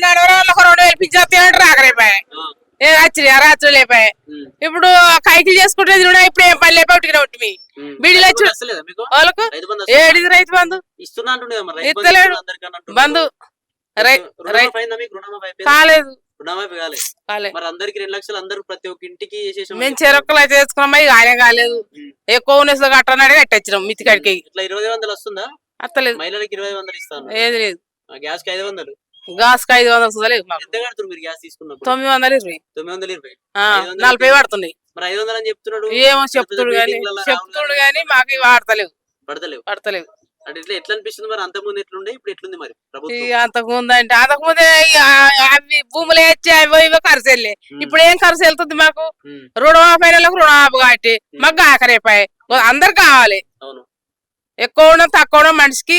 నడవరాళ్ళకు 2000 pension రాకలేపాయి రాత్రి లేపాయి. ఇప్పుడు కైకిలు చేసుకుంటే ఇప్పుడు ఏం పని లేపా ఉట్టిన ఉట్టి బీడీలు వచ్చి వాళ్ళకు ఏడిది రైతు బంధు ఇస్తలేడు. బంధు కాలేదు అందరికి 2 లక్షలు అందరు ప్రతి ఒక్క ఇంటికి మేము చెరొక్కలు అయితే వేసుకున్నామా ఆయన కాలేదు. ఎక్కువ ఉన్నది కట్టనాడు కట్టొచ్చినాం మితికాడికి. ఇట్లా 20,000 వస్తుందా? అత్తలేదు. మహిళలకి 20,000 ఇస్తాను. ఏది లేదు. గ్యాస్ కి 500. గ్యాస్ కి 500 వస్తలేదు. ఎంత కడుతున్నారు మీరు గ్యాస్ తీసుకున్నప్పుడు? 920. 920. 40 పడుతుంది. మరి 500 అని చెప్తున్నాడు. ఏమో చెప్తుడు గానీ మాకు వాడతలేవు పడతలేవు. అంటే ఇట్లా ఎట్లా అనిపిస్తుంది మరి? అంతకుముందు ఎట్లుండే ఇప్పుడు ఎట్లుంది మరి ప్రభుత్వం? అంతకుముందు అంటే అంతకుముందే అవి భూములు వేసి అవి ఇవి ఖర్చు వెళ్ళి ఇప్పుడు ఏం ఖర్చు వెళ్తుంది మాకు? రుణమాఫైనలకు రుణమాపు కాబట్టి మాకు ఆఖరైపోయి అందరు కావాలి. ఎక్కువ ఉండడం తక్కువ ఉండడం మనిషికి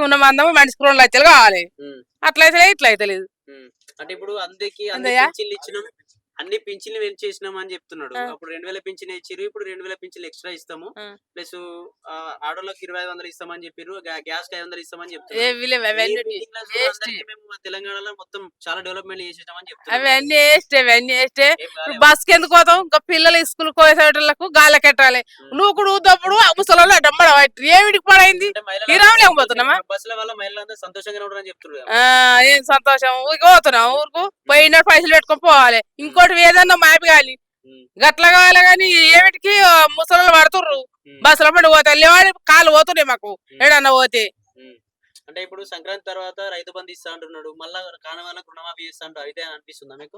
ఉన్న మందము మనిషికి 2 లక్షలు కావాలి. అట్లయితే ఇట్లయితే లేదు. అంటే ఇప్పుడు అందరికి అన్ని పింఛన్లు పెంచేసినాం అని చెప్తున్నాడు. అప్పుడు 2000 పింఛన్ ఇచ్చారు, ఇప్పుడు 2000 పింఛన్లు ఎక్స్ట్రా ఇస్తాము, ప్లస్ ఆడోళ్ళకి 2500 ఇస్తామని చెప్పారు, గ్యాస్ కి 500 ఇస్తామని చెప్తున్నారు. తెలంగాణలో మొత్తం చాలా డెవలప్మెంట్ చేసేసామని చెప్తున్నారు. బస్ కి ఎందుకు పోతాం? ఇంకా పిల్లలు స్కూల్ పోయేటోళ్ళకు గాలి కెట్టాలి. నువ్వు కూడా ఊదప్పుడు ముసలి డమ్మడ ఏమిటికి పడైంది లేకపోతున్నామా? బస్సుల వల్ల మహిళలందరూ సంతోషంగా ఉంటారని చెప్తున్నారు. ఏం సంతోషం? ఊరికి పోతున్నాం, ఊరుకు పోయిన పైసలు పెట్టుకొని పోవాలి. ఇంకోటి ఏదన్నా మాపి కాలి గట్ల కావాలి కానీ ఏమిటికి ముసలు పడుతుర్రు. బస్సుల పండు పోతే లేవాడి కాళ్ళు పోతున్నాయి మాకు ఏడన్నా పోతే. అంటే ఇప్పుడు సంక్రాంతి తర్వాత రైతు బంధు ఇస్తా అంటున్నాడు, మళ్ళా కానవాళ్ళకు రుణమాఫీ చేస్తా అంటారు. అయితే అనిపిస్తుందా మీకు?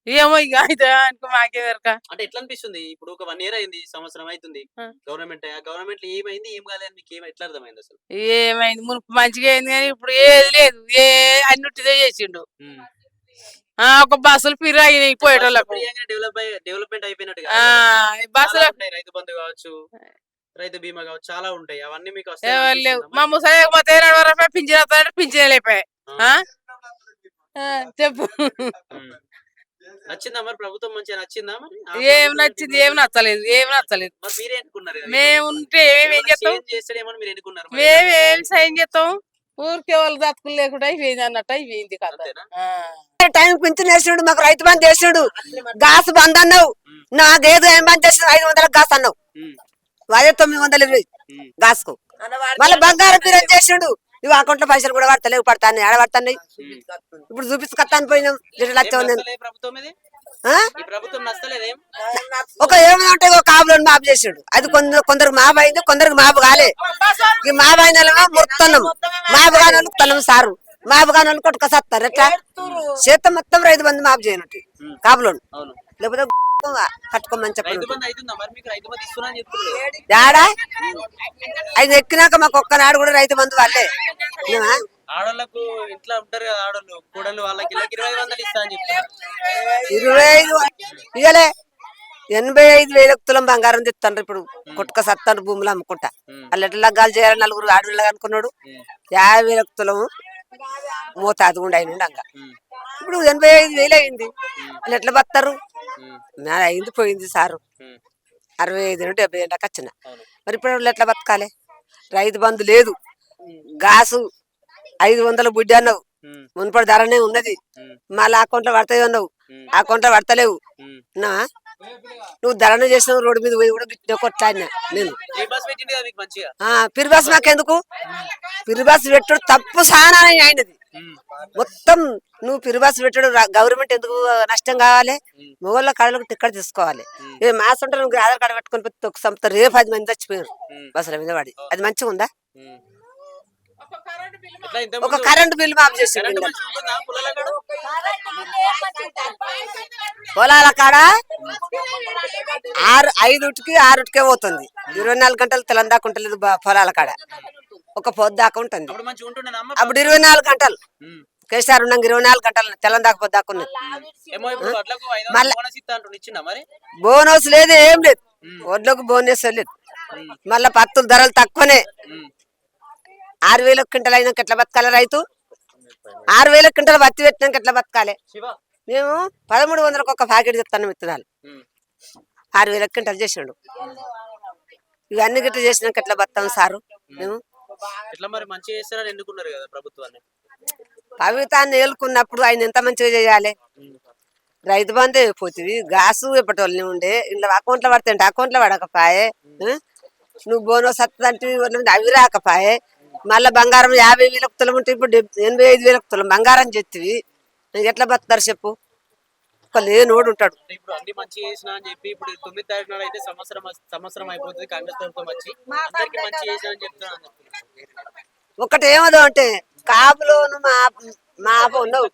ఏమో ఇక అయితే మాకే దొరక. అంటే ఎట్లా అనిపిస్తుంది? ఇప్పుడు ఒక 1 ఇయర్ అయింది, సంవత్సరం అవుతుంది గవర్నమెంట్ లో ఏమైంది ఏం కాలేదు మీకు ఎట్లా అర్థమైంది అసలు? ఏమైంది? మునుపు మంచిగా అయింది కానీ ఇప్పుడు ఏది లేదు. అన్నిటిదే చేసిండు. ఒక బస్సులు పిర్రు అయినాయి పోయేటోళ్ళకు. డెవలప్మెంట్ అయిపోయినట్టు రైతు బంధు కావచ్చు, రైతు బీమా కావచ్చు, చాలా ఉంటాయి. అవన్నీ మీకు లేవు. మా ముసలి పింఛన్ పింఛన్ లేపాయి. చెప్పు, నచ్చిందా మరి ప్రభుత్వం? మంచిగా నచ్చిందా మరి? ఏం నచ్చింది? ఏం నచ్చలేదు. మీరే ఎన్నుకున్నారు? మేముంటే ఏం చేస్తాం? మీరు ఎన్నుకున్నారు? మేమేం సైన్ చేస్తాం? ఊరికే వాళ్ళు దత్తుకులు లేకుండా అయిపోయింది అన్నట్టు అయిపోయింది కదా. టైం పింఛన్ వేసినాడు, మాకు రైతు బంధు చేసినాడు, గాసు బంద్ అన్నావు. నాదేదో ఏం బంద్ చేసిన 500 గాసు అన్నావు, అదే 920 గాసుకు. మళ్ళీ బంగారం పీరియడ్ చేసినాడు. ఇవి అకౌంట్ లో పైసలు కూడా పడతలేవు, పడతాను ఆడ పడతాయి. ఇప్పుడు చూపించుకొస్తాను పోయినాం 2 లక్షలు. ఒక ఏమంటే ఒక కాపులను మాపు చేసాడు. అది కొందరికి మాపు అయింది, కొందరికి మాపు కాలే. ఈ మాపు అయిన మొత్తం మాపు కాని తనం సారు, మాపు కాని వాళ్ళు కొట్టుకొస్తారు. ఎట్లా చేత మొత్తం రైతు బంధు మాపు చేయనట్టు కాపులను, లేకపోతే కట్టుకోమని చెప్పండి. ఏడా అది ఎక్కినాక మాకు ఒక్కనాడు కూడా రైతు బంధు వాళ్ళే. ఆడోళ్ళకు ఇంట్లో ఉంటారు కదా, ఆడోళ్ళు కూడలు, వాళ్ళకి 2500 ఇస్తా అని చెప్తారు. 25 ఇయ్యలే, 85,000 తులం బంగారం తెస్తాను. ఇప్పుడు కొట్టుక సత్తాను భూములు అమ్ముకుంటా. వాళ్ళు ఎట్లా లగ్గాలు చేయాలి? 4 ఆడోళ్ళగా అనుకున్నాడు. 50,000 తులము మూత అది కూడా అయినండి. అంగా ఇప్పుడు 85,000 అయింది. వాళ్ళు ఎట్లా బతారు? అయింది పోయింది సారు. 65 నుండి 70 దాకా వచ్చిన. మరి ఇప్పుడు వాళ్ళు ఎట్లా బతకాలి? రైతు బంధు లేదు, గాసు 500 బుడ్డి అన్నావు, మున్పడి ధరనే ఉన్నది. మళ్ళీ అకౌంట్ లో పడతాయి అన్నావు, అకౌంట్ లో పడతలేవు. నువ్వు ధరణ చేసినావు, రోడ్డు మీద పోయి కూడా కొట్లాడినా నేను. పిరిబాస్ మాకెందుకు? పిరిబాస్ పెట్టుడు తప్పు సానా అయినది మొత్తం. నువ్వు పిరిబాస్ పెట్టుడు గవర్నమెంట్ ఎందుకు నష్టం కావాలి? మొగోళ్ళ కళలకు టికెట్ తీసుకోవాలి. మ్యాథ్స్ ఉంటే నువ్వు ఆధార్ కార్డు పెట్టుకుని ఒక సంస్థ రేపు 10 మంది చచ్చిపోయారు బస్సుల మీద పడి. అది మంచిగా ఉందా? ఒక కరెంటు బిల్లు మాఫ్ చేసిండు. పొలాల కాడ 5కి 6కే పోతుంది. 24 గంటలు తెలం దాకా ఉంటలేదు పొలాల కాడ, ఒక పొద్దు దాకా ఉంటుంది. అప్పుడు 24 గంటలు కేసీఆర్ ఉన్నాక 24 గంటలు తెలం దాకా పొద్దు దాకా ఉన్నది. మళ్ళీ బోనస్ లేదు, ఏం లేదు. ఒడ్లకు బోనస్ లేదు. మళ్ళా పత్తుల ధరలు తక్కువనే. 6,000 క్వింటల్ అయినాక ఎట్లా బతకాలి రైతు? 6,000 క్వింటల్ పత్తి పెట్టినాక ఎట్లా బతకాలి? మేము 1300కు ఒక ప్యాకెట్ చెప్తాను విత్తనాలు. 6,000 క్వింటల్ చేసినాడు. ఇవన్నీ గిట్ల చేసినాక ఎట్లా బతాం సారు? మేము కవితాన్ని ఏలుకున్నప్పుడు ఆయన ఎంత మంచిగా చేయాలి. రైతు బంధు అయిపోతుంది, గాసు ఎప్పటి వాళ్ళని ఉండే ఇలా అకౌంట్లో పడితే అకౌంట్లో పడకపాయే. నువ్వు బోనస్ వస్తుందంటే అవి రాకపాయే. మళ్ళీ బంగారం 50,000 తులం ఉంటే ఇప్పుడు 85,000 తులం బంగారం చెప్తివి. ఎట్లా బతుకుతారు చెప్పు. ఒక లేనోడు ఉంటాడు. ఇప్పుడు అన్ని మంచి చేసినా అని చెప్పి ఇప్పుడు 9వ తారీఖు నాడు అయితే సంవత్సరం అయిపోతుంది కాంగ్రెస్ ప్రభుత్వం వచ్చి అందరికి మంచి చేసినా అని చెప్తున్నాను. ఒకటి ఏమదో అంటే కాపులోను మా అప్ప ఉన్నావు,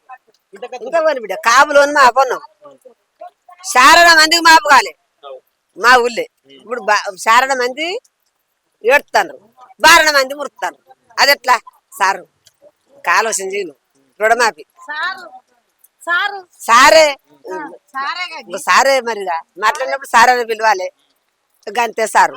ఇంకా పోనీ బిడ్డ కాపులోను మా అప్ప ఉన్నావు. శారద మందికి మాపు కాలే మా ఊళ్ళే. ఇప్పుడు శారద మంది ఏడుతాను, బారణ మంది మురుతాను. అది ఎట్లా సారు ఆలోచన చేయను. రుణమాఫీ సారే సారే మరిగా మాట్లాడినప్పుడు సారే పిలవాలి. గంతే సారు.